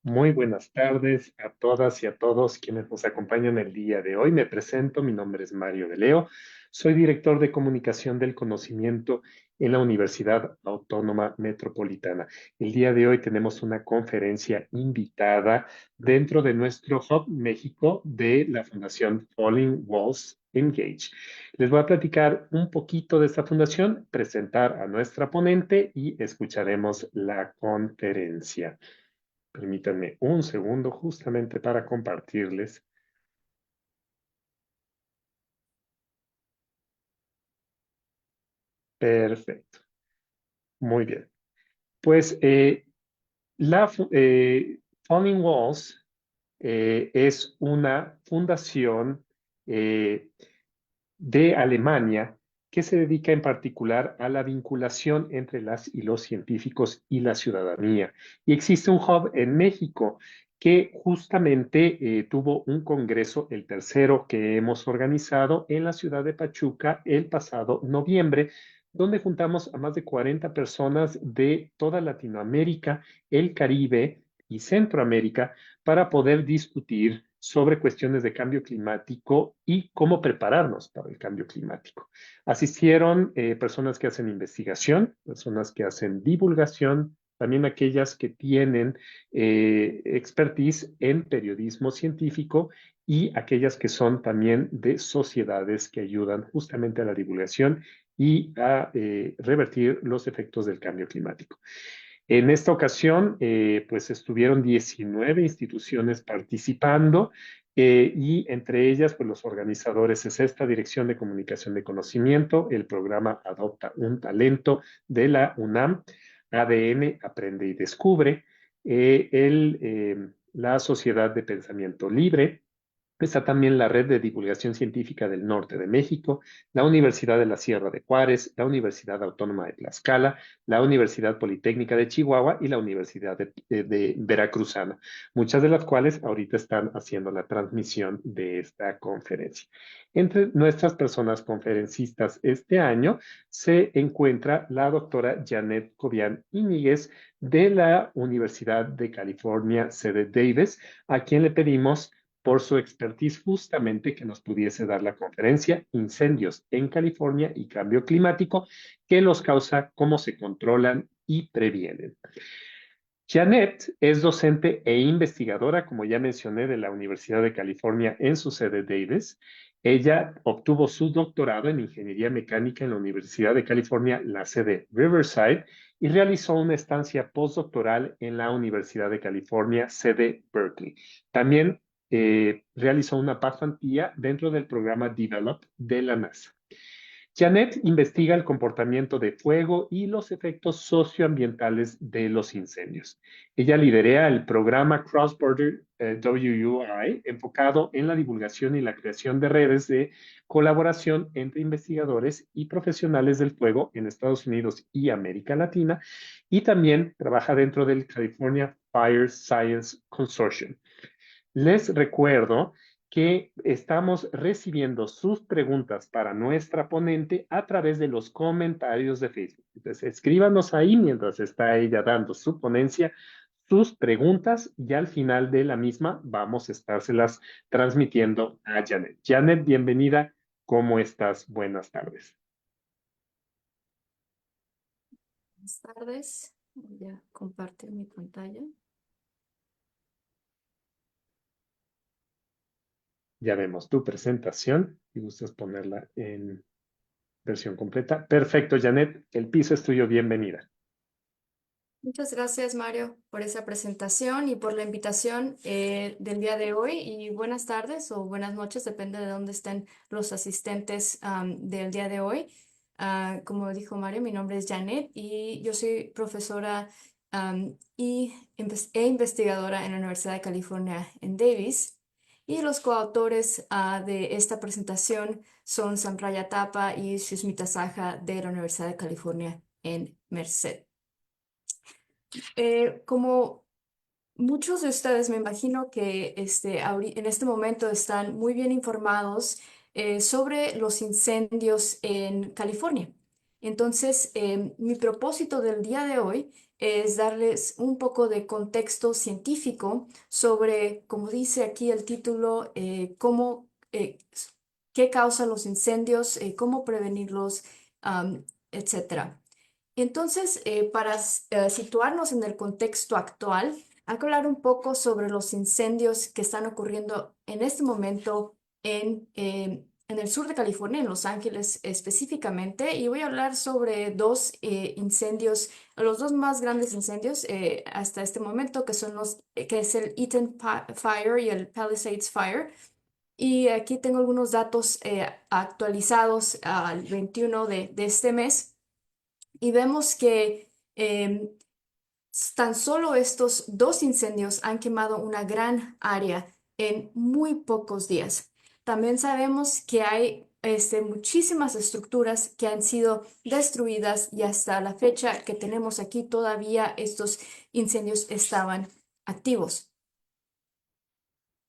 Muy buenas tardes a todas y a todos quienes nos acompañan el día de hoy. Me presento, mi nombre es Mario de Leo, soy director de comunicación del conocimiento en la Universidad Autónoma Metropolitana. El día de hoy tenemos una conferencia invitada dentro de nuestro Hub México de la Fundación Falling Walls Engage. Les voy a platicar un poquito de esta fundación, presentar a nuestra ponente y escucharemos la conferencia. Permítanme un segundo justamente para compartirles. Perfecto. Muy bien. Pues Falling Walls es una fundación eh, de Alemania que se dedica en particular a la vinculación entre las y los científicos y la ciudadanía. Y existe un hub en México que justamente tuvo un congreso, el tercero que hemos organizado en la ciudad de Pachuca el pasado noviembre, donde juntamos a más de 40 personas de toda Latinoamérica, el Caribe y Centroamérica para poder discutir sobre cuestiones de cambio climático y cómo prepararnos para el cambio climático. Asistieron personas que hacen investigación, personas que hacen divulgación, también aquellas que tienen expertise en periodismo científico y aquellas que son también de sociedades que ayudan justamente a la divulgación y a revertir los efectos del cambio climático. En esta ocasión, pues estuvieron 19 instituciones participando y entre ellas, pues los organizadores es esta Dirección de Comunicación de Conocimiento, el programa Adopta un Talento de la UNAM, ADN, Aprende y Descubre, la Sociedad de Pensamiento Libre. Está también la Red de Divulgación Científica del Norte de México, la Universidad de la Sierra de Juárez, la Universidad Autónoma de Tlaxcala, la Universidad Politécnica de Chihuahua y la Universidad de Veracruzana, muchas de las cuales ahorita están haciendo la transmisión de esta conferencia. Entre nuestras personas conferencistas este año se encuentra la doctora Janet Cobian Íñiguez de la Universidad de California, sede Davis, a quien le pedimos por su expertise justamente que nos pudiese dar la conferencia Incendios en California y Cambio Climático, qué los causa, cómo se controlan y previenen. Janet es docente e investigadora, como ya mencioné, de la Universidad de California en su sede Davis. Ella obtuvo su doctorado en Ingeniería Mecánica en la Universidad de California, la sede Riverside, y realizó una estancia postdoctoral en la Universidad de California, sede Berkeley. También realizó una pasantía dentro del programa Develop de la NASA. Janet investiga el comportamiento de fuego y los efectos socioambientales de los incendios. Ella lidera el programa Cross Border WUI, enfocado en la divulgación y la creación de redes de colaboración entre investigadores y profesionales del fuego en Estados Unidos y América Latina, y también trabaja dentro del California Fire Science Consortium. Les recuerdo que estamos recibiendo sus preguntas para nuestra ponente a través de los comentarios de Facebook. Entonces, escríbanos ahí mientras está ella dando su ponencia, sus preguntas y al final de la misma vamos a estárselas transmitiendo a Janet. Janet, bienvenida. ¿Cómo estás? Buenas tardes. Buenas tardes. Voy a compartir mi pantalla. Ya vemos tu presentación y gustas ponerla en versión completa. Perfecto, Janet. El piso es tuyo. Bienvenida. Muchas gracias, Mario, por esa presentación y por la invitación del día de hoy. Y buenas tardes o buenas noches, depende de dónde estén los asistentes del día de hoy. Como dijo Mario, mi nombre es Janet y yo soy profesora e investigadora en la Universidad de California en Davis. Y los coautores de esta presentación son Samraya Tapa y Susmita Saja de la Universidad de California en Merced. Como muchos de ustedes me imagino que en este momento están muy bien informados sobre los incendios en California. Entonces, mi propósito del día de hoy es darles un poco de contexto científico sobre, como dice aquí el título, qué causa los incendios, cómo prevenirlos, etcétera. Entonces, para situarnos en el contexto actual, hay que hablar un poco sobre los incendios que están ocurriendo en este momento en el sur de California, en Los Ángeles específicamente, y voy a hablar sobre dos incendios, los dos más grandes incendios hasta este momento, que es el Fire y el Palisades Fire. Y aquí tengo algunos datos actualizados al 21 de este mes. Y vemos que tan solo estos dos incendios han quemado una gran área en muy pocos días. También sabemos que hay muchísimas estructuras que han sido destruidas y hasta la fecha que tenemos aquí todavía estos incendios estaban activos.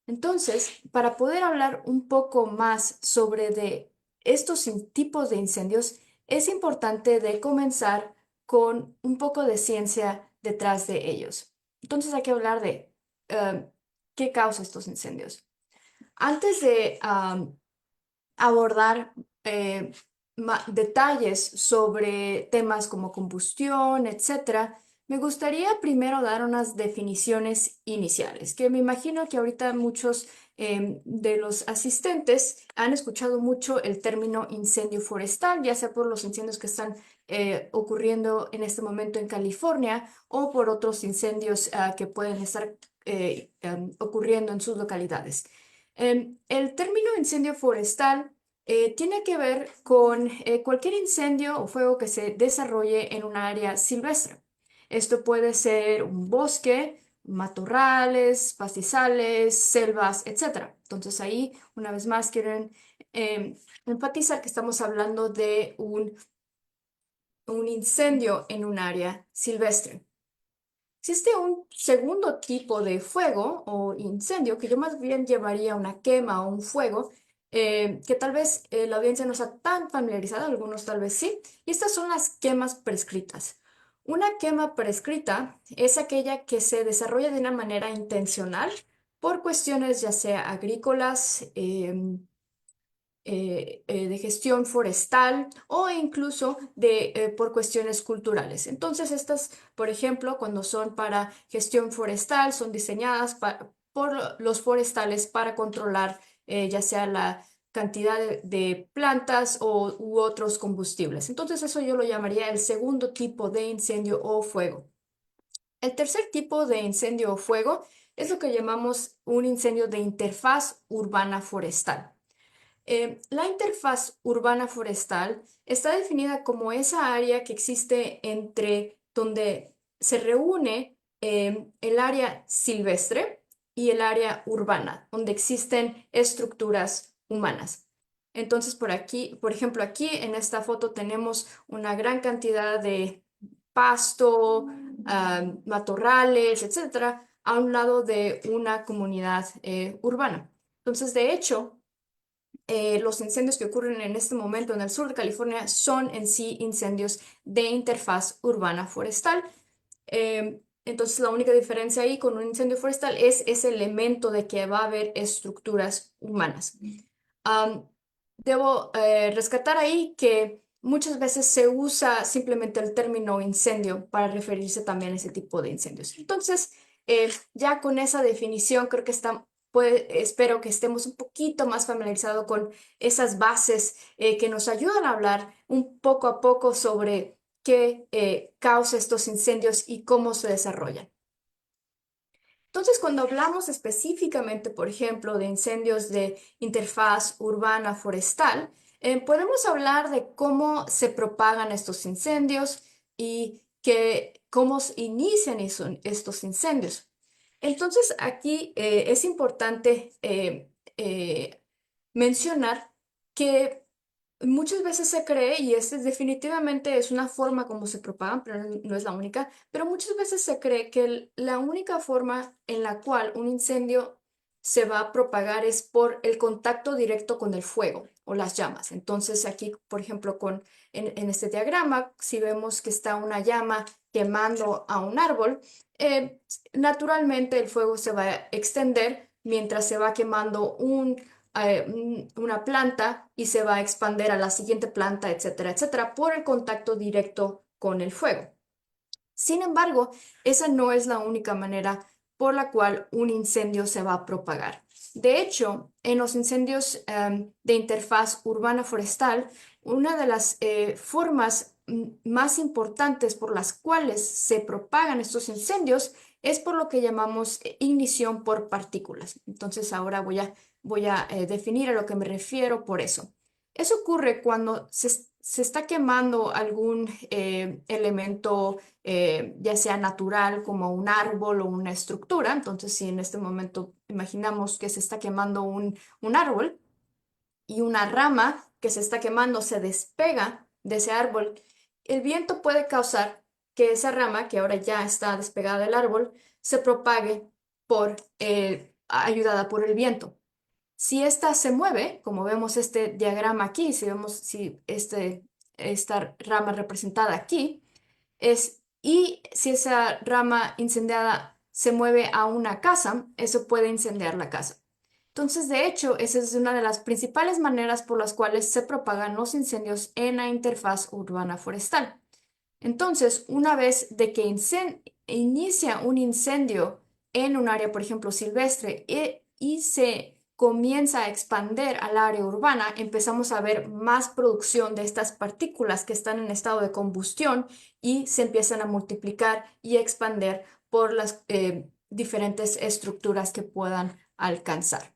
Entonces, para poder hablar un poco más sobre de estos tipos de incendios, es importante de comenzar con un poco de ciencia detrás de ellos. Entonces hay que hablar de qué causa estos incendios. Antes de abordar eh, detalles sobre temas como combustión, etcétera, me gustaría primero dar unas definiciones iniciales, que me imagino que ahorita muchos de los asistentes han escuchado mucho el término incendio forestal, ya sea por los incendios que están ocurriendo en este momento en California o por otros incendios que pueden estar ocurriendo en sus localidades. El término incendio forestal tiene que ver con cualquier incendio o fuego que se desarrolle en un área silvestre. Esto puede ser un bosque, matorrales, pastizales, selvas, etc. Entonces ahí, una vez más, quieren enfatizar que estamos hablando de un incendio en un área silvestre. Existe un segundo tipo de fuego o incendio que yo más bien llamaría una quema o un fuego, que tal vez la audiencia no está tan familiarizada, algunos tal vez sí, y estas son las quemas prescritas. Una quema prescrita es aquella que se desarrolla de una manera intencional por cuestiones ya sea agrícolas, de gestión forestal o incluso por cuestiones culturales. Entonces, estas, por ejemplo, cuando son para gestión forestal, son diseñadas por los forestales para controlar ya sea la cantidad de plantas u otros combustibles. Entonces, eso yo lo llamaría el segundo tipo de incendio o fuego. El tercer tipo de incendio o fuego es lo que llamamos un incendio de interfaz urbana forestal. La interfaz urbana forestal está definida como esa área que existe entre donde se reúne el área silvestre y el área urbana, donde existen estructuras humanas. Entonces, por aquí, por ejemplo, aquí en esta foto tenemos una gran cantidad de pasto, matorrales, etcétera, a un lado de una comunidad urbana. Entonces, de hecho, los incendios que ocurren en este momento en el sur de California son en sí incendios de interfaz urbana forestal. Entonces, la única diferencia ahí con un incendio forestal es ese elemento de que va a haber estructuras humanas. Am, Debo rescatar ahí que muchas veces se usa simplemente el término incendio para referirse también a ese tipo de incendios. Entonces, ya con esa definición, creo que espero que estemos un poquito más familiarizados con esas bases que nos ayudan a hablar un poco a poco sobre qué causa estos incendios y cómo se desarrollan. Entonces, cuando hablamos específicamente, por ejemplo, de incendios de interfaz urbana forestal, podemos hablar de cómo se propagan estos incendios y cómo se inician estos incendios. Entonces, aquí es importante mencionar que muchas veces se cree, y definitivamente es una forma como se propagan, pero no es la única, pero muchas veces se cree que la única forma en la cual un incendio se va a propagar es por el contacto directo con el fuego o las llamas. Entonces aquí, por ejemplo, en este diagrama, si vemos que está una llama quemando a un árbol, naturalmente el fuego se va a extender mientras se va quemando una planta y se va a expander a la siguiente planta, etcétera, etcétera, por el contacto directo con el fuego. Sin embargo, esa no es la única manera por la cual un incendio se va a propagar. De hecho, en los incendios de interfaz urbana forestal, una de las formas más importantes por las cuales se propagan estos incendios es por lo que llamamos ignición por partículas. Entonces, ahora voy a definir a lo que me refiero por eso. Eso ocurre cuando se está quemando algún elemento ya sea natural como un árbol o una estructura. Entonces, si en este momento imaginamos que se está quemando un árbol y una rama que se está quemando se despega de ese árbol, el viento puede causar que esa rama, que ahora ya está despegada del árbol, se propague ayudada por el viento. Si esta se mueve, como vemos este diagrama aquí, si vemos esta rama representada aquí, y si esa rama incendiada se mueve a una casa, eso puede incendiar la casa. Entonces, de hecho, esa es una de las principales maneras por las cuales se propagan los incendios en la interfaz urbana forestal. Entonces, una vez de que inicia un incendio en un área, por ejemplo, silvestre, y se comienza a expander al área urbana, empezamos a ver más producción de estas partículas que están en estado de combustión y se empiezan a multiplicar y expander por las diferentes estructuras que puedan alcanzar.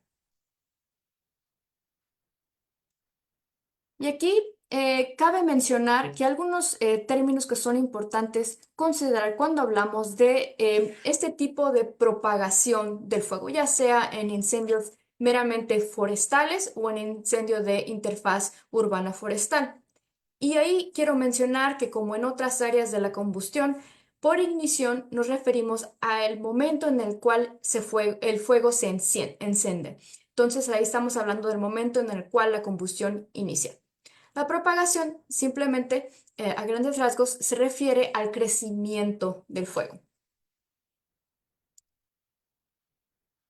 Y aquí cabe mencionar que algunos términos que son importantes considerar cuando hablamos de este tipo de propagación del fuego, ya sea en incendios meramente forestales o en incendio de interfaz urbana forestal. Y ahí quiero mencionar que como en otras áreas de la combustión, por ignición nos referimos al momento en el cual el fuego se enciende. Entonces ahí estamos hablando del momento en el cual la combustión inicia. La propagación simplemente, a grandes rasgos, se refiere al crecimiento del fuego.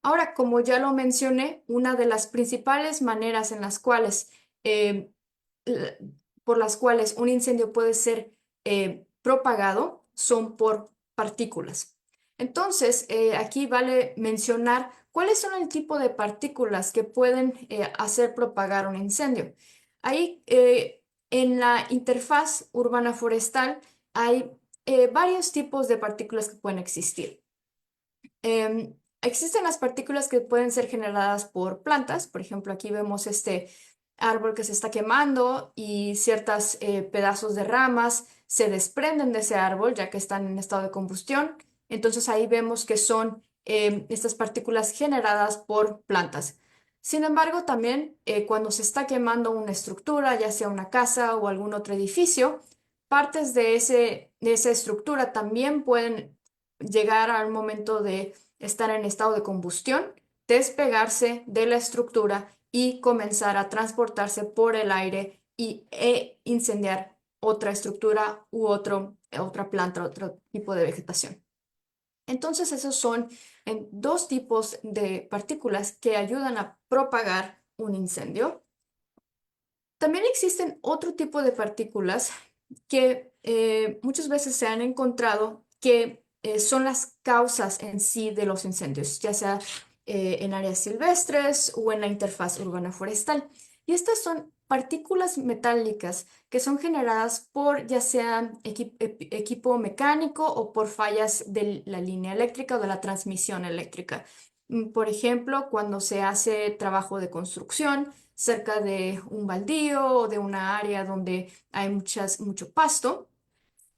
Ahora, como ya lo mencioné, una de las principales maneras en las cuales, eh, l- por las cuales un incendio puede ser propagado son por partículas. Entonces, aquí vale mencionar cuáles son el tipo de partículas que pueden hacer propagar un incendio. Ahí, en la interfaz urbana forestal, hay varios tipos de partículas que pueden existir. Existen las partículas que pueden ser generadas por plantas. Por ejemplo, aquí vemos este árbol que se está quemando y ciertos pedazos de ramas se desprenden de ese árbol ya que están en estado de combustión. Entonces ahí vemos que son estas partículas generadas por plantas. Sin embargo, también cuando se está quemando una estructura, ya sea una casa o algún otro edificio, partes de esa estructura también pueden llegar al momento de estar en estado de combustión, despegarse de la estructura y comenzar a transportarse por el aire e incendiar otra estructura u otra planta, otro tipo de vegetación. Entonces, esos son dos tipos de partículas que ayudan a propagar un incendio. También existen otro tipo de partículas que muchas veces se han encontrado que son las causas en sí de los incendios, ya sea en áreas silvestres o en la interfaz urbana forestal. Y estas son partículas metálicas que son generadas por ya sea equipo mecánico o por fallas de la línea eléctrica o de la transmisión eléctrica. Por ejemplo, cuando se hace trabajo de construcción cerca de un baldío o de una área donde hay mucho pasto,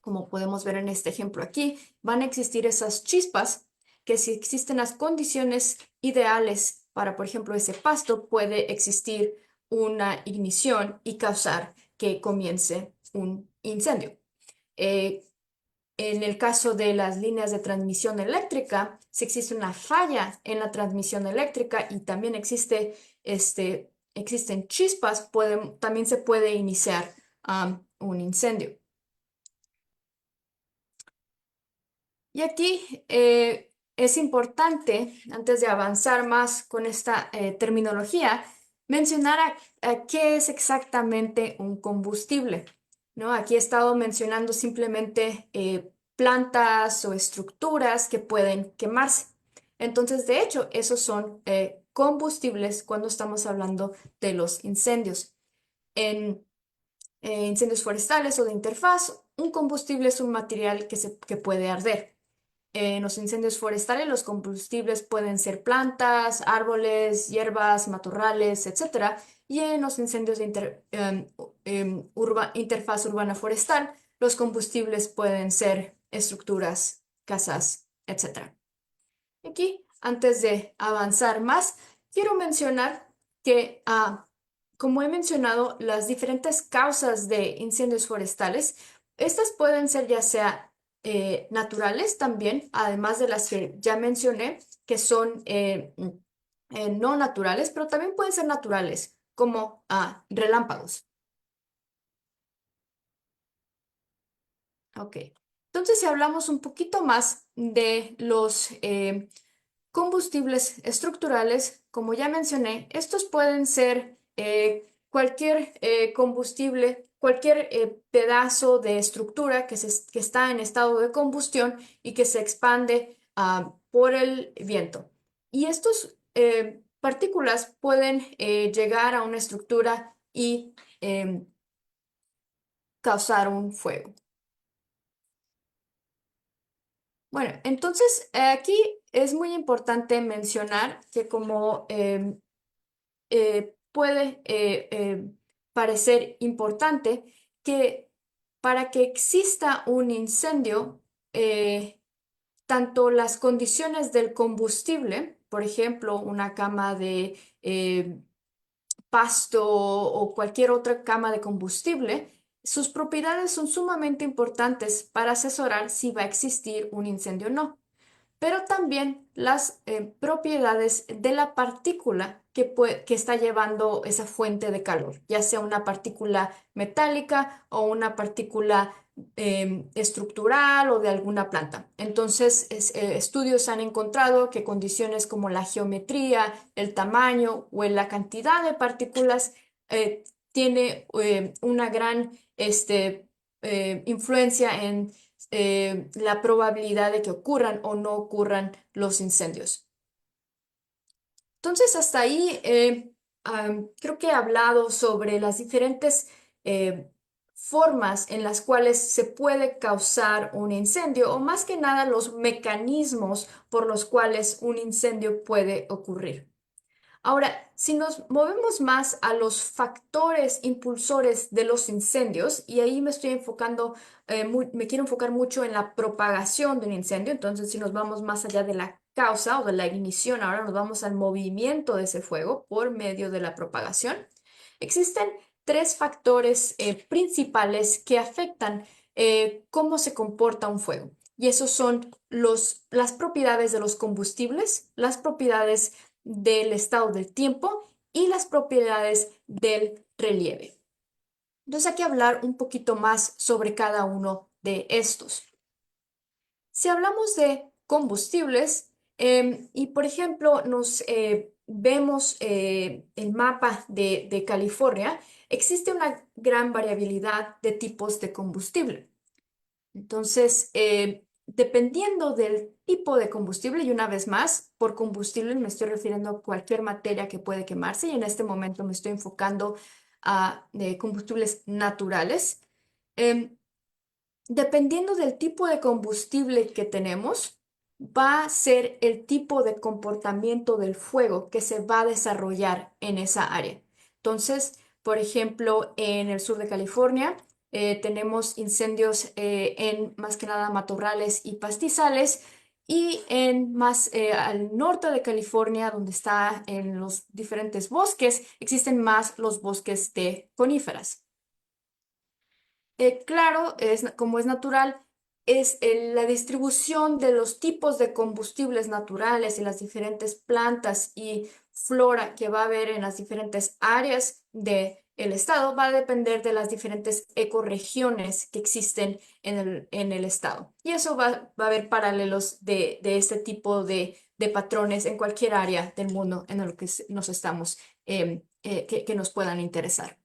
como podemos ver en este ejemplo aquí, van a existir esas chispas que si existen las condiciones ideales para, por ejemplo, ese pasto, puede existir una ignición y causar que comience un incendio. Eh, En el caso de las líneas de transmisión eléctrica, si existe una falla en la transmisión eléctrica y también existen chispas, también se puede iniciar un incendio. Y aquí es importante, antes de avanzar más con esta terminología, mencionar a qué es exactamente un combustible, ¿no? Aquí he estado mencionando simplemente plantas o estructuras que pueden quemarse. Entonces, de hecho, esos son combustibles cuando estamos hablando de los incendios. En incendios forestales o de interfaz, un combustible es un material que puede arder. En los incendios forestales, los combustibles pueden ser plantas, árboles, hierbas, matorrales, etcétera. Y en los incendios de interfaz urbana forestal, los combustibles pueden ser estructuras, casas, etcétera. Aquí, antes de avanzar más, quiero mencionar que, como he mencionado, las diferentes causas de incendios forestales, estas pueden ser ya sea naturales también, además de las que ya mencioné, que son no naturales, pero también pueden ser naturales, como relámpagos. Ok. Entonces, si hablamos un poquito más de los combustibles estructurales, como ya mencioné, estos pueden ser cualquier combustible, cualquier pedazo de estructura que está en estado de combustión y que se expande por el viento. Y estas partículas pueden llegar a una estructura y causar un fuego. Bueno, entonces aquí es muy importante mencionar que como puede parecer importante que para que exista un incendio, tanto las condiciones del combustible, por ejemplo, una cama de pasto o cualquier otra cama de combustible, sus propiedades son sumamente importantes para asesorar si va a existir un incendio o no, pero también las propiedades de la partícula que está llevando esa fuente de calor, ya sea una partícula metálica o una partícula estructural o de alguna planta. Entonces, estudios han encontrado que condiciones como la geometría, el tamaño o la cantidad de partículas tiene una gran influencia en la probabilidad de que ocurran o no ocurran los incendios. Entonces, hasta ahí creo que he hablado sobre las diferentes formas en las cuales se puede causar un incendio o más que nada los mecanismos por los cuales un incendio puede ocurrir. Ahora, si nos movemos más a los factores impulsores de los incendios, y ahí me estoy enfocando, me quiero enfocar mucho en la propagación de un incendio, entonces si nos vamos más allá de la causa o de la ignición, ahora nos vamos al movimiento de ese fuego por medio de la propagación. Existen tres factores principales que afectan cómo se comporta un fuego. Y esos son las propiedades de los combustibles, las propiedades del estado del tiempo y las propiedades del relieve. Entonces hay que hablar un poquito más sobre cada uno de estos. Si hablamos de combustibles y por ejemplo nos vemos el mapa de California, existe una gran variabilidad de tipos de combustible. Entonces, dependiendo del tipo de combustible, y una vez más, por combustible me estoy refiriendo a cualquier materia que puede quemarse, y en este momento me estoy enfocando a combustibles naturales. Em, Dependiendo del tipo de combustible que tenemos, va a ser el tipo de comportamiento del fuego que se va a desarrollar en esa área. Entonces, por ejemplo, en el sur de California, tenemos incendios en más que nada matorrales y pastizales. Y en más al norte de California, donde está en los diferentes bosques, existen más los bosques de coníferas. Claro, como es natural, es la distribución de los tipos de combustibles naturales y las diferentes plantas y flora que va a haber en las diferentes áreas del estado va a depender de las diferentes ecorregiones que existen en el estado. Y eso va a haber paralelos de este tipo de patrones en cualquier área del mundo en el que nos estamos, que nos puedan interesar.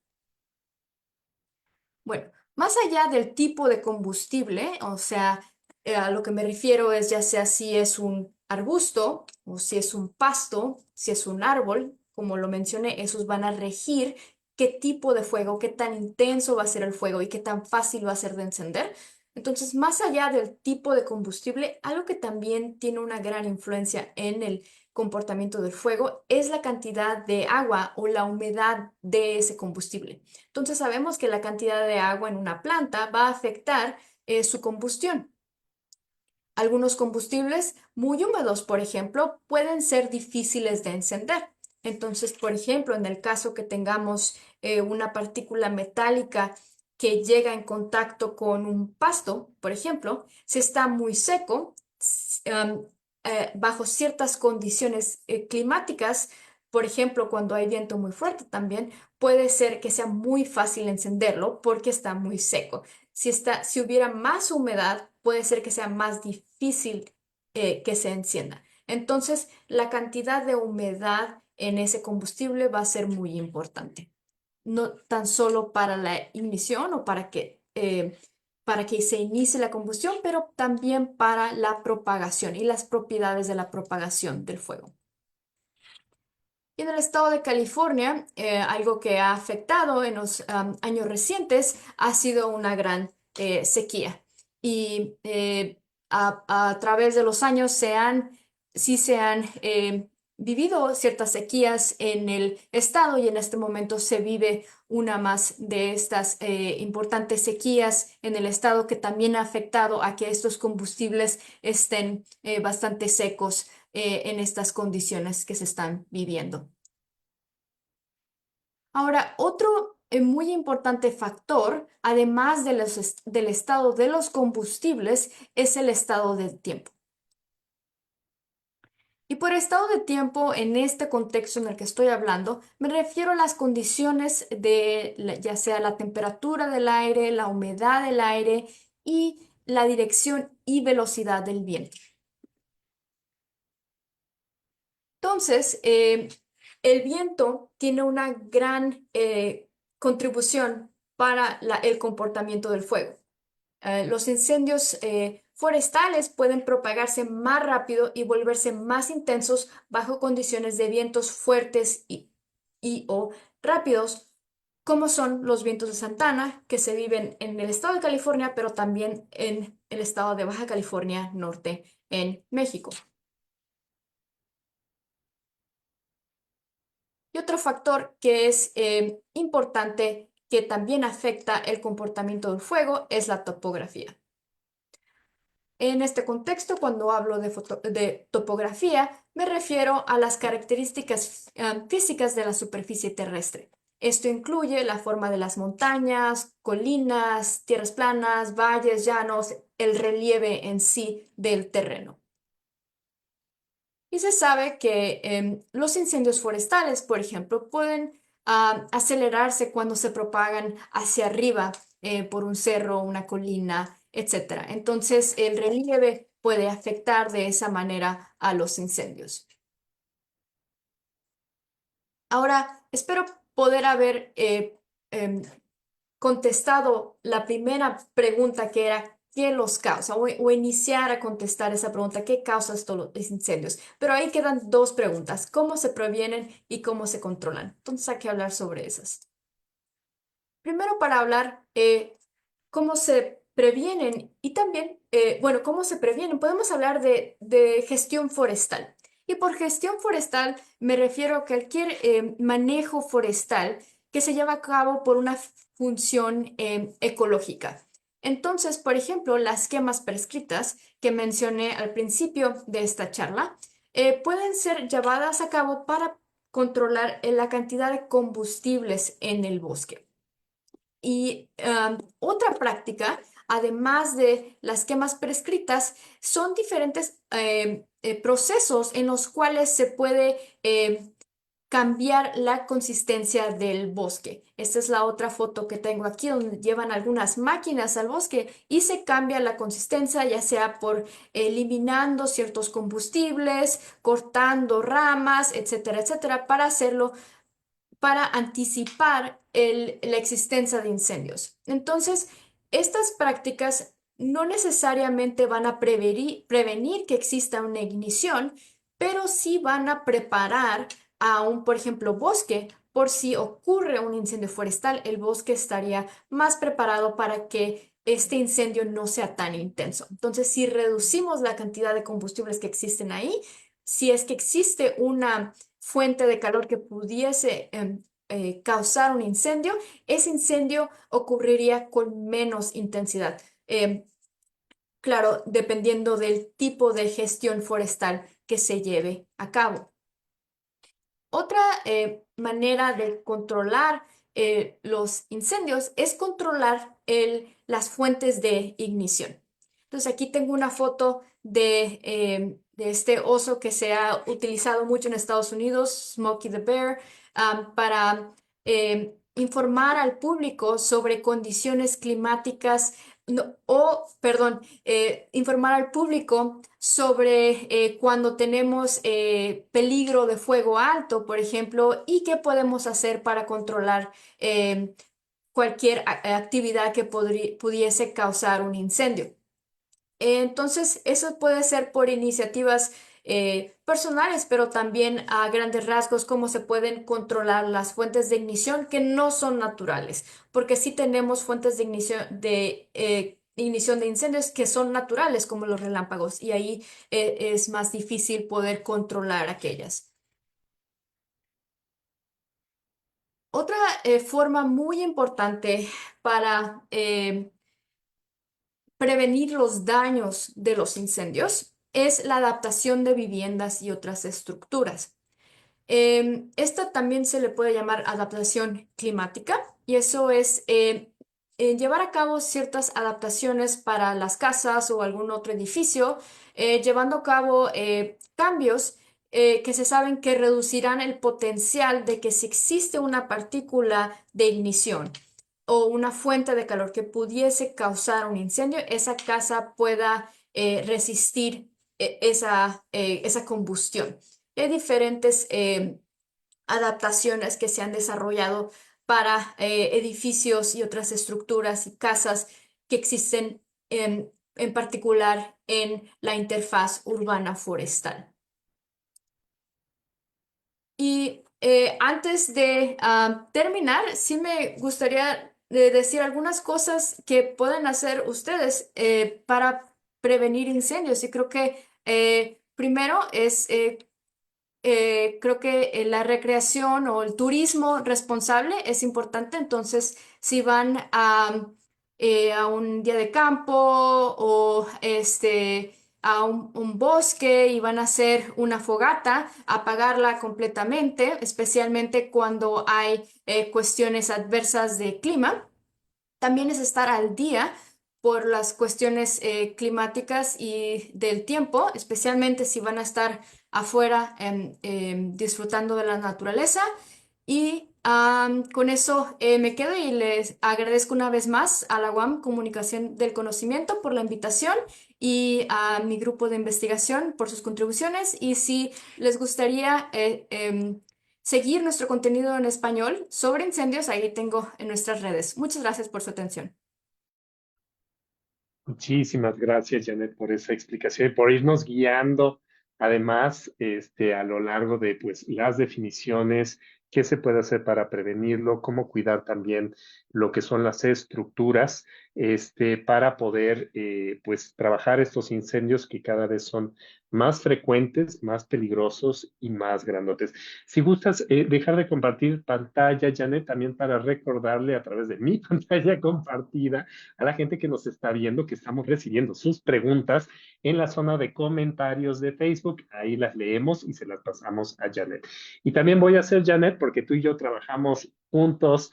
Bueno, más allá del tipo de combustible, o sea, a lo que me refiero es ya sea si es un arbusto o si es un pasto, si es un árbol, como lo mencioné, esos van a regir qué tipo de fuego, qué tan intenso va a ser el fuego y qué tan fácil va a ser de encender. Entonces, más allá del tipo de combustible, algo que también tiene una gran influencia en el comportamiento del fuego es la cantidad de agua o la humedad de ese combustible. Entonces sabemos que la cantidad de agua en una planta va a afectar su combustión. Algunos combustibles muy húmedos, por ejemplo, pueden ser difíciles de encender. Entonces, por ejemplo, en el caso que tengamos una partícula metálica que llega en contacto con un pasto, por ejemplo, si está muy seco, bajo ciertas condiciones climáticas, por ejemplo, cuando hay viento muy fuerte también, puede ser que sea muy fácil encenderlo porque está muy seco. Si hubiera más humedad, puede ser que sea más difícil que se encienda. Entonces, la cantidad de humedad en ese combustible va a ser muy importante. No tan solo para la ignición o para que se inicie la combustión, pero también para la propagación y las propiedades de la propagación del fuego. Y en el estado de California, algo que ha afectado en los años recientes ha sido una gran sequía. Y a través de los años sí se han vivido ciertas sequías en el estado y en este momento se vive una más de estas importantes sequías en el estado que también ha afectado a que estos combustibles estén bastante secos en estas condiciones que se están viviendo. Ahora, otro muy importante factor, además de del estado de los combustibles, es el estado del tiempo. Y por estado de tiempo, en este contexto en el que estoy hablando, me refiero a las condiciones de ya sea la temperatura del aire, la humedad del aire y la dirección y velocidad del viento. Entonces, el viento tiene una gran contribución para el comportamiento del fuego. Los incendios forestales pueden propagarse más rápido y volverse más intensos bajo condiciones de vientos fuertes o rápidos, como son los vientos de Santana, que se viven en el estado de California, pero también en el estado de Baja California Norte, en México. Y otro factor que es importante que también afecta el comportamiento del fuego es la topografía. En este contexto, cuando hablo de topografía, me refiero a las características físicas de la superficie terrestre. Esto incluye la forma de las montañas, colinas, tierras planas, valles, llanos, el relieve en sí del terreno. Y se sabe que los incendios forestales, por ejemplo, pueden acelerarse cuando se propagan hacia arriba por un cerro, una colina, etcétera. Entonces, el relieve puede afectar de esa manera a los incendios. Ahora, espero poder haber contestado la primera pregunta que era ¿qué los causa? O iniciar a contestar esa pregunta, ¿qué causa estos los incendios? Pero ahí quedan dos preguntas, ¿cómo se previenen y cómo se controlan? Entonces hay que hablar sobre esas. Primero para hablar cómo se previenen y también, bueno, cómo se previenen, podemos hablar de gestión forestal. Y por gestión forestal me refiero a cualquier manejo forestal que se lleva a cabo por una función ecológica. Entonces, por ejemplo, las quemas prescritas que mencioné al principio de esta charla pueden ser llevadas a cabo para controlar la cantidad de combustibles en el bosque. Y otra práctica además de las quemas prescritas, son diferentes procesos en los cuales se puede cambiar la consistencia del bosque. Esta es la otra foto que tengo aquí, donde llevan algunas máquinas al bosque y se cambia la consistencia, ya sea por eliminando ciertos combustibles, cortando ramas, etcétera, etcétera, para hacerlo, para anticipar la existencia de incendios. Entonces, estas prácticas no necesariamente van a prevenir que exista una ignición, pero sí van a preparar a un, por ejemplo, bosque. Por si ocurre un incendio forestal, el bosque estaría más preparado para que este incendio no sea tan intenso. Entonces, si reducimos la cantidad de combustibles que existen ahí, si es que existe una fuente de calor que pudiese causar un incendio, ese incendio ocurriría con menos intensidad. Em, claro, dependiendo del tipo de gestión forestal que se lleve a cabo. Otra manera de controlar los incendios es controlar las fuentes de ignición. Entonces aquí tengo una foto de este oso que se ha utilizado mucho en Estados Unidos, Smokey the Bear, para informar al público sobre condiciones climáticas, perdón, informar al público sobre cuando tenemos peligro de fuego alto, por ejemplo, y qué podemos hacer para controlar cualquier actividad que pudiese causar un incendio. Entonces, eso puede ser por iniciativas personales, pero también a grandes rasgos, cómo se pueden controlar las fuentes de ignición que no son naturales, porque sí tenemos fuentes ignición de incendios que son naturales, como los relámpagos, y ahí es más difícil poder controlar aquellas. Otra forma muy importante para prevenir los daños de los incendios es la adaptación de viviendas y otras estructuras. Esta también se le puede llamar adaptación climática y eso es llevar a cabo ciertas adaptaciones para las casas o algún otro edificio, llevando a cabo cambios que se saben que reducirán el potencial de que si existe una partícula de ignición o una fuente de calor que pudiese causar un incendio, esa casa pueda resistir esa combustión. Hay diferentes adaptaciones que se han desarrollado para edificios y otras estructuras y casas que existen en particular en la interfaz urbana forestal. Y antes de terminar, sí me gustaría decir algunas cosas que pueden hacer ustedes para prevenir incendios. Y creo que primero es, creo que la recreación o el turismo responsable es importante. Entonces, si van a un día de campo o a un bosque y van a hacer una fogata, apagarla completamente, especialmente cuando hay cuestiones adversas de clima. También es estar al día por las cuestiones climáticas y del tiempo, especialmente si van a estar afuera disfrutando de la naturaleza. Y con eso me quedo y les agradezco una vez más a la UAM Comunicación del Conocimiento por la invitación y a mi grupo de investigación por sus contribuciones. Y si les gustaría seguir nuestro contenido en español sobre incendios, ahí tengo en nuestras redes. Muchas gracias por su atención. Muchísimas gracias, Janet, por esa explicación y por irnos guiando, además, a lo largo de pues, las definiciones, qué se puede hacer para prevenirlo, cómo cuidar también lo que son las estructuras, para poder pues, trabajar estos incendios que cada vez son más frecuentes, más peligrosos y más grandotes. Si gustas dejar de compartir pantalla, Janet, también para recordarle a través de mi pantalla compartida a la gente que nos está viendo, que estamos recibiendo sus preguntas en la zona de comentarios de Facebook. Ahí las leemos y se las pasamos a Janet. Y también voy a hacer, Janet, porque tú y yo trabajamos juntos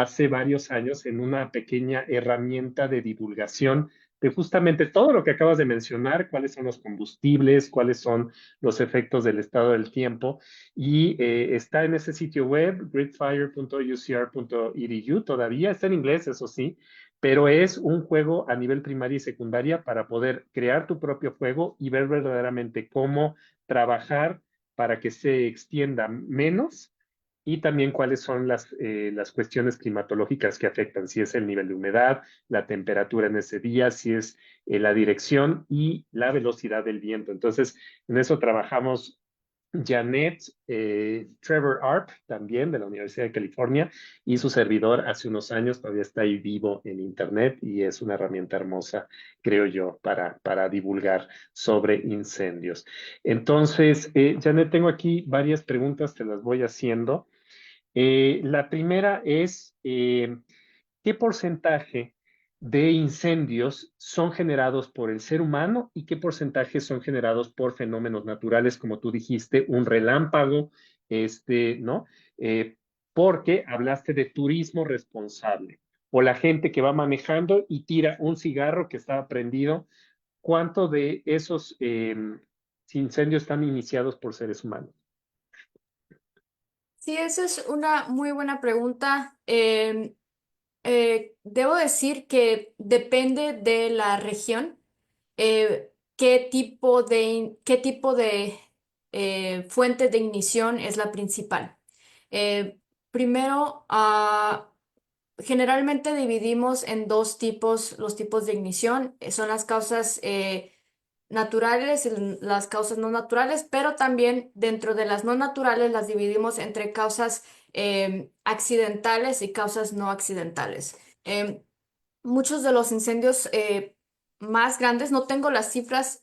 hace varios años en una pequeña herramienta de divulgación de justamente todo lo que acabas de mencionar, cuáles son los combustibles, cuáles son los efectos del estado del tiempo, y está en ese sitio web, gridfire.ucr.edu, todavía está en inglés, eso sí, pero es un juego a nivel primaria y secundaria para poder crear tu propio juego y ver verdaderamente cómo trabajar para que se extienda menos y también cuáles son las cuestiones climatológicas que afectan, si es el nivel de humedad, la temperatura en ese día, si es la dirección y la velocidad del viento. Entonces, en eso trabajamos Janet, Trevor Arp, también de la Universidad de California, y su servidor hace unos años, todavía está ahí vivo en Internet y es una herramienta hermosa, creo yo, para divulgar sobre incendios. Entonces, Janet, tengo aquí varias preguntas, te las voy haciendo. La primera es, ¿qué porcentaje de incendios son generados por el ser humano y qué porcentaje son generados por fenómenos naturales, como tú dijiste, un relámpago, ¿no? Porque hablaste de turismo responsable o la gente que va manejando y tira un cigarro que estaba prendido. ¿Cuánto de esos incendios están iniciados por seres humanos? Sí, esa es una muy buena pregunta. Debo decir que depende de la región, qué tipo de fuente de ignición es la principal. Eh, Primero, generalmente dividimos en dos tipos los tipos de ignición. Son las causas naturales y las causas no naturales, pero también dentro de las no naturales las dividimos entre causas accidentales y causas no accidentales. Em, Muchos de los incendios más grandes, no tengo las cifras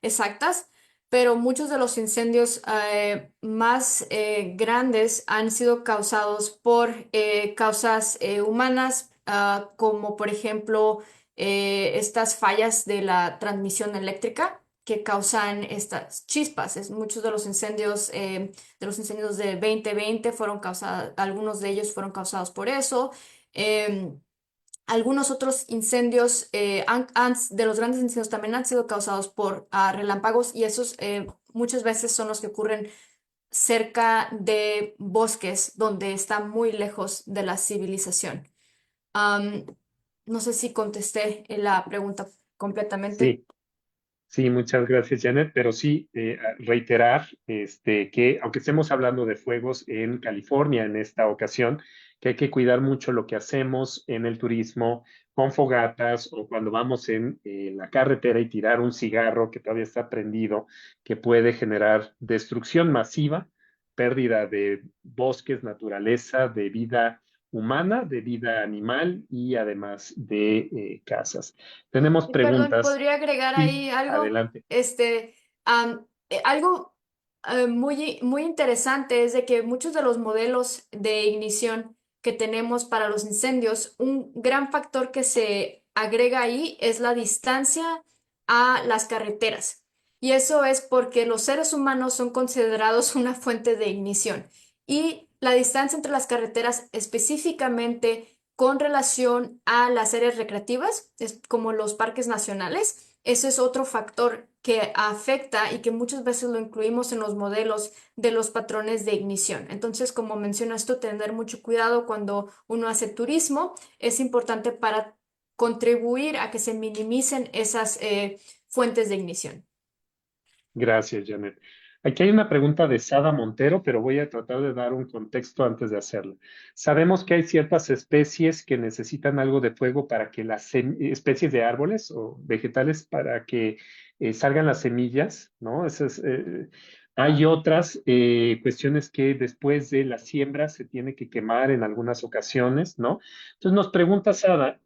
exactas, pero muchos de los incendios más grandes han sido causados por causas humanas, como por ejemplo estas fallas de la transmisión eléctrica que causan estas chispas. Muchos de los incendios de 2020 fueron causados, algunos de ellos fueron causados por eso. Em, Algunos otros incendios de los grandes incendios también han sido causados por relámpagos y esos muchas veces son los que ocurren cerca de bosques donde está muy lejos de la civilización. Am, no sé si contesté la pregunta completamente. Sí. Sí, muchas gracias, Janet. Pero sí, reiterar que aunque estemos hablando de fuegos en California en esta ocasión, que hay que cuidar mucho lo que hacemos en el turismo con fogatas o cuando vamos en la carretera y tirar un cigarro que todavía está prendido, que puede generar destrucción masiva, pérdida de bosques, naturaleza, de vida humana, de vida animal y además de casas. Tenemos Y perdón, preguntas. ¿podría agregar Sí, ahí algo? adelante. Algo muy interesante es de que muchos de los modelos de ignición que tenemos para los incendios, un gran factor que se agrega ahí es la distancia a las carreteras. Y eso es porque los seres humanos son considerados una fuente de ignición. Y la distancia entre las carreteras específicamente con relación a las áreas recreativas, es como los parques nacionales. Ese es otro factor que afecta y que muchas veces lo incluimos en los modelos de los patrones de ignición. Entonces, como mencionas tú, tener mucho cuidado cuando uno hace turismo es importante para contribuir a que se minimicen esas fuentes de ignición. Gracias, Janet. Aquí hay una pregunta de Sada Montero, pero voy a tratar de dar un contexto antes de hacerla. Sabemos que hay ciertas especies que necesitan algo de fuego para que especies de árboles o vegetales para que salgan las semillas, ¿no? Hay otras cuestiones que después de la siembra se tiene que quemar en algunas ocasiones, ¿no? Entonces nos pregunta Sada,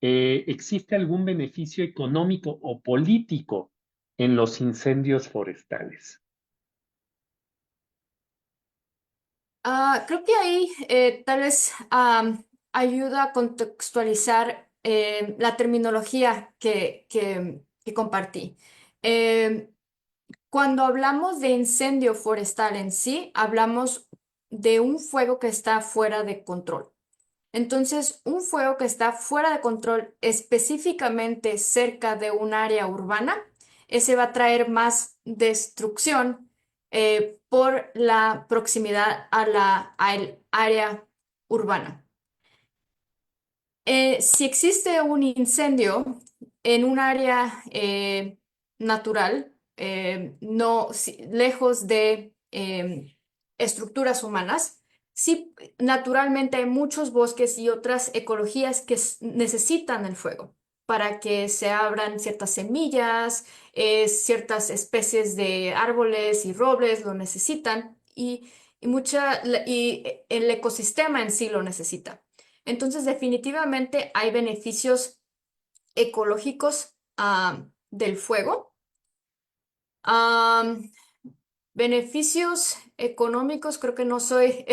¿existe algún beneficio económico o político en los incendios forestales? Creo que ahí tal vez ayuda a contextualizar la terminología que compartí. Em, Cuando hablamos de incendio forestal en sí, hablamos de un fuego que está fuera de control. Entonces, un fuego que está fuera de control, específicamente cerca de un área urbana, ese va a traer más destrucción por la proximidad al área urbana. Si existe un incendio en un área natural, no lejos de estructuras humanas, sí, naturalmente hay muchos bosques y otras ecologías que necesitan el fuego para que se abran ciertas semillas, ciertas especies de árboles y robles lo necesitan y el ecosistema en sí lo necesita. Entonces, definitivamente hay beneficios ecológicos del fuego. Am, Beneficios económicos, creo que no soy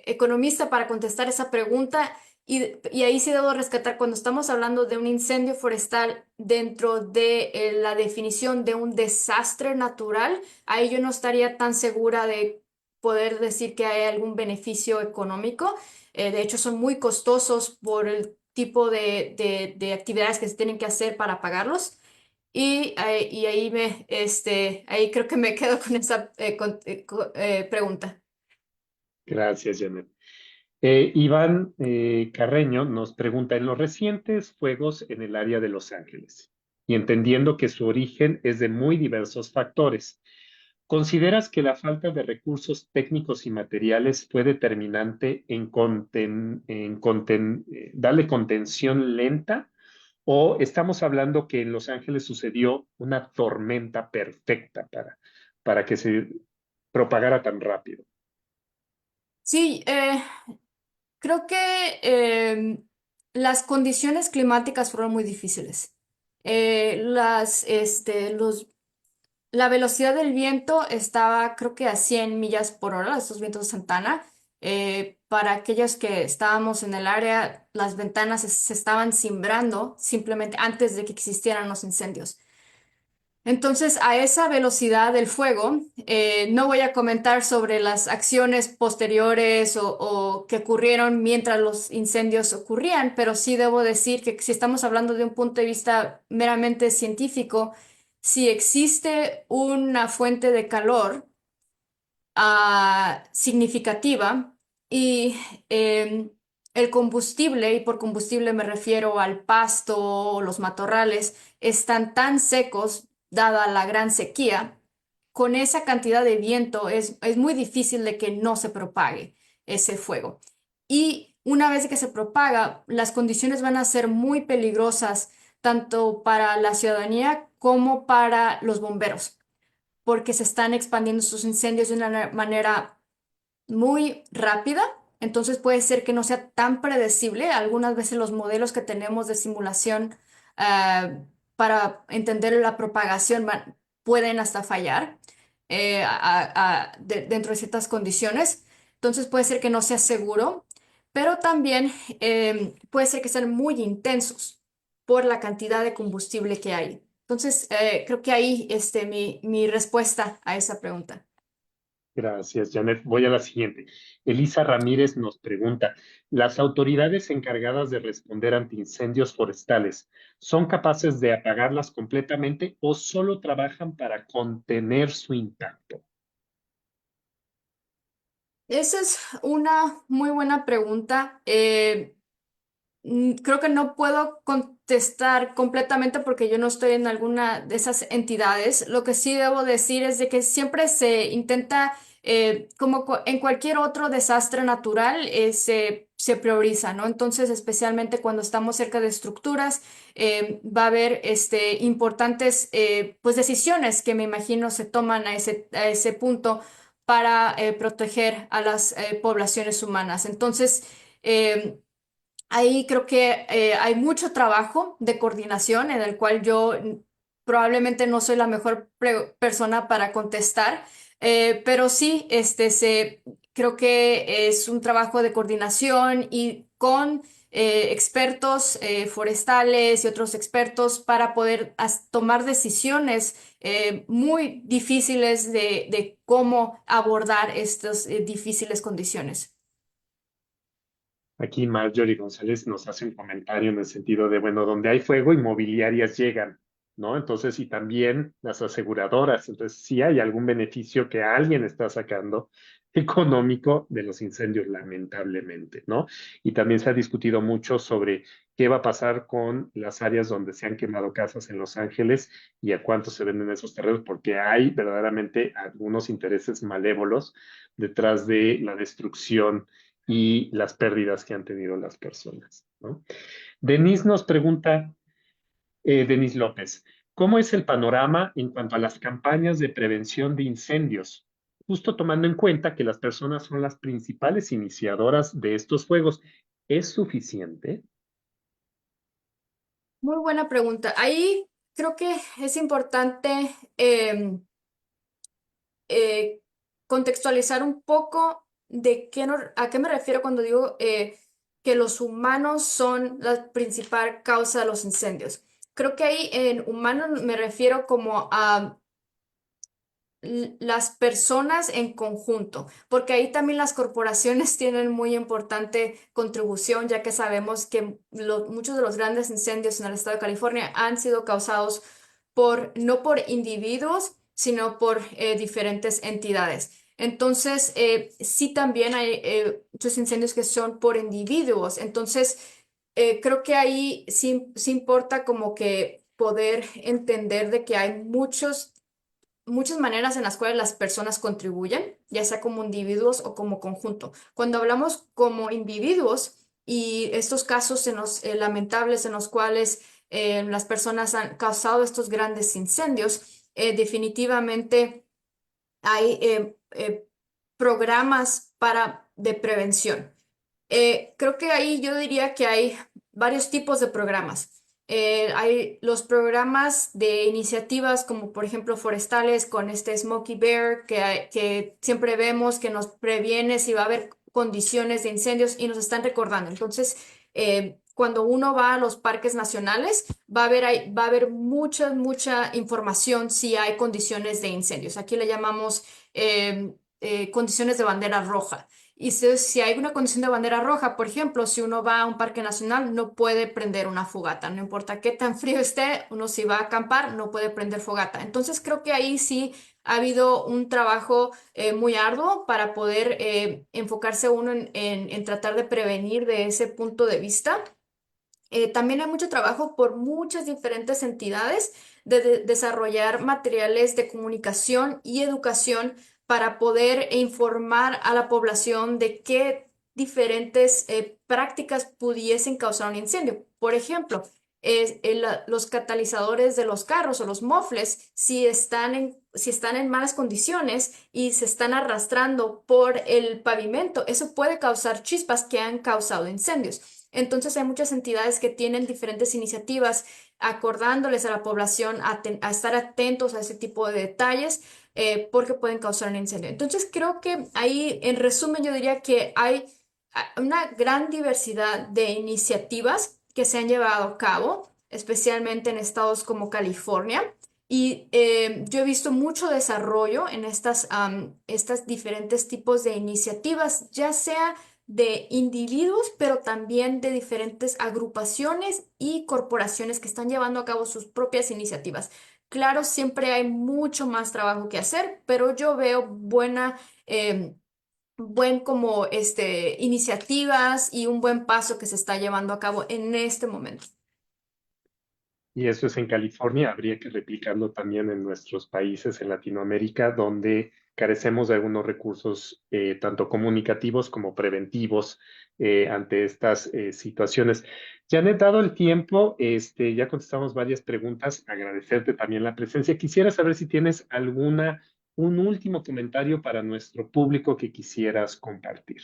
economista para contestar esa pregunta y ahí sí debo rescatar cuando estamos hablando de un incendio forestal dentro de la definición de un desastre natural, ahí yo no estaría tan segura de poder decir que hay algún beneficio económico. De hecho, son muy costosos por el tipo de actividades que se tienen que hacer para pagarlos. Y ahí creo que me quedo con esa pregunta. Gracias, Janet. Iván Carreño nos pregunta, en los recientes fuegos en el área de Los Ángeles, y entendiendo que su origen es de muy diversos factores, ¿consideras que la falta de recursos técnicos y materiales fue determinante en darle contención lenta? ¿O estamos hablando que en Los Ángeles sucedió una tormenta perfecta para que se propagara tan rápido? Sí, creo que las condiciones climáticas fueron muy difíciles. La velocidad del viento estaba, creo que a 100 millas por hora, estos vientos de Santana. Para aquellos que estábamos en el área, las ventanas se estaban cimbrando simplemente antes de que existieran los incendios. Entonces, a esa velocidad del fuego, no voy a comentar sobre las acciones posteriores o que ocurrieron mientras los incendios ocurrían, pero sí debo decir que si estamos hablando de un punto de vista meramente científico, si existe una fuente de calor significativa y em, el combustible, y por combustible me refiero al pasto o los matorrales, están tan secos, dada la gran sequía, con esa cantidad de viento es muy difícil de que no se propague ese fuego. Y una vez que se propaga, las condiciones van a ser muy peligrosas tanto para la ciudadanía como para los bomberos porque se están expandiendo estos incendios de una manera muy rápida, entonces puede ser que no sea tan predecible. Algunas veces los modelos que tenemos de simulación para entender la propagación pueden hasta fallar dentro de ciertas condiciones. Entonces puede ser que no sea seguro, pero también puede ser que sean muy intensos por la cantidad de combustible que hay. Entonces, creo que ahí mi respuesta a esa pregunta. Gracias, Janet. Voy a la siguiente. Elisa Ramírez nos pregunta, ¿las autoridades encargadas de responder ante incendios forestales son capaces de apagarlas completamente o solo trabajan para contener su impacto? Esa es una muy buena pregunta. Creo que no puedo contestar completamente porque yo no estoy en alguna de esas entidades. Lo que sí debo decir es de que siempre se intenta, como en cualquier otro desastre natural, se prioriza, ¿no? Entonces, especialmente cuando estamos cerca de estructuras, va a haber importantes pues decisiones que me imagino se toman a ese punto para proteger a las poblaciones humanas. Entonces, em, ahí creo que hay mucho trabajo de coordinación en el cual yo probablemente no soy la mejor persona para contestar, pero sí, creo que es un trabajo de coordinación y con expertos forestales y otros expertos para poder tomar decisiones muy difíciles de cómo abordar estas difíciles condiciones. Aquí Marjorie González nos hace un comentario en el sentido de, bueno, donde hay fuego, inmobiliarias llegan, ¿no? Entonces, y también las aseguradoras. Entonces, sí hay algún beneficio que alguien está sacando económico de los incendios, lamentablemente, ¿no? Y también se ha discutido mucho sobre qué va a pasar con las áreas donde se han quemado casas en Los Ángeles y a cuánto se venden esos terrenos, porque hay verdaderamente algunos intereses malévolos detrás de la destrucción y las pérdidas que han tenido las personas, ¿no? Denise nos pregunta, Denise López, ¿cómo es el panorama en cuanto a las campañas de prevención de incendios? Justo tomando en cuenta que las personas son las principales iniciadoras de estos fuegos, ¿es suficiente? Muy buena pregunta. Ahí creo que es importante eh, contextualizar un poco de a qué me refiero cuando digo que los humanos son la principal causa de los incendios. Creo que ahí en humanos me refiero como a las personas en conjunto, porque ahí también las corporaciones tienen muy importante contribución, ya que sabemos que muchos de los grandes incendios en el estado de California han sido causados no por individuos, sino por diferentes entidades. Entonces, sí también hay muchos incendios que son por individuos. Entonces, creo que ahí sí importa como que poder entender de que hay muchas maneras en las cuales las personas contribuyen, ya sea como individuos o como conjunto. Cuando hablamos como individuos y estos casos lamentables en los cuales las personas han causado estos grandes incendios, definitivamente hay programas de prevención. Creo que ahí yo diría que hay varios tipos de programas. Hay los programas de iniciativas como por ejemplo forestales con este Smokey Bear que siempre vemos que nos previene si va a haber condiciones de incendios y nos están recordando. Entonces, cuando uno va a los parques nacionales, va a haber mucha información si hay condiciones de incendios. Aquí le llamamos condiciones de bandera roja. Y si hay una condición de bandera roja, por ejemplo, si uno va a un parque nacional, no puede prender una fogata. No importa qué tan frío esté, uno si va a acampar, no puede prender fogata. Entonces creo que ahí sí ha habido un trabajo muy arduo para poder enfocarse uno en tratar de prevenir de ese punto de vista. También hay mucho trabajo por muchas diferentes entidades de desarrollar materiales de comunicación y educación para poder informar a la población de qué diferentes prácticas pudiesen causar un incendio. Por ejemplo, los catalizadores de los carros o los mofles, si están en malas condiciones y se están arrastrando por el pavimento, eso puede causar chispas que han causado incendios. Entonces hay muchas entidades que tienen diferentes iniciativas acordándoles a la población a estar atentos a ese tipo de detalles porque pueden causar un incendio. Entonces creo que ahí, en resumen, yo diría que hay una gran diversidad de iniciativas que se han llevado a cabo, especialmente en estados como California. Y yo he visto mucho desarrollo en estas diferentes tipos de iniciativas, ya sea de individuos, pero también de diferentes agrupaciones y corporaciones que están llevando a cabo sus propias iniciativas. Claro, siempre hay mucho más trabajo que hacer, pero yo veo buen como iniciativas y un buen paso que se está llevando a cabo en este momento. Y eso es en California, habría que replicarlo también en nuestros países en Latinoamérica, donde carecemos de algunos recursos tanto comunicativos como preventivos ante estas situaciones. Janet, dado el tiempo, ya contestamos varias preguntas, agradecerte también la presencia. Quisiera saber si tienes un último comentario para nuestro público que quisieras compartir.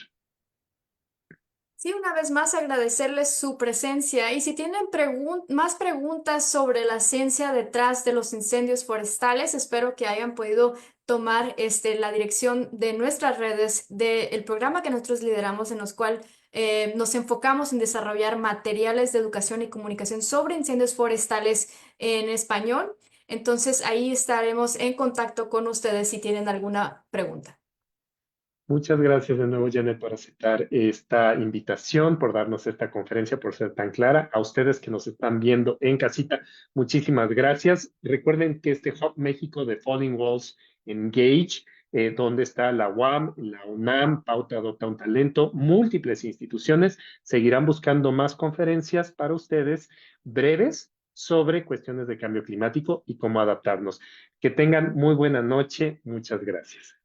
Sí, una vez más agradecerles su presencia y si tienen más preguntas sobre la ciencia detrás de los incendios forestales, espero que hayan podido tomar la dirección de nuestras redes del programa que nosotros lideramos, en los cual nos enfocamos en desarrollar materiales de educación y comunicación sobre incendios forestales en español. Entonces ahí estaremos en contacto con ustedes si tienen alguna pregunta. Muchas gracias de nuevo, Janet, por aceptar esta invitación, por darnos esta conferencia, por ser tan clara. A ustedes que nos están viendo en casita, muchísimas gracias. Recuerden que este Hub México de Falling Walls Engage, donde está la UAM, la UNAM, Pauta Adopta un Talento, múltiples instituciones, seguirán buscando más conferencias para ustedes breves sobre cuestiones de cambio climático y cómo adaptarnos. Que tengan muy buena noche. Muchas gracias.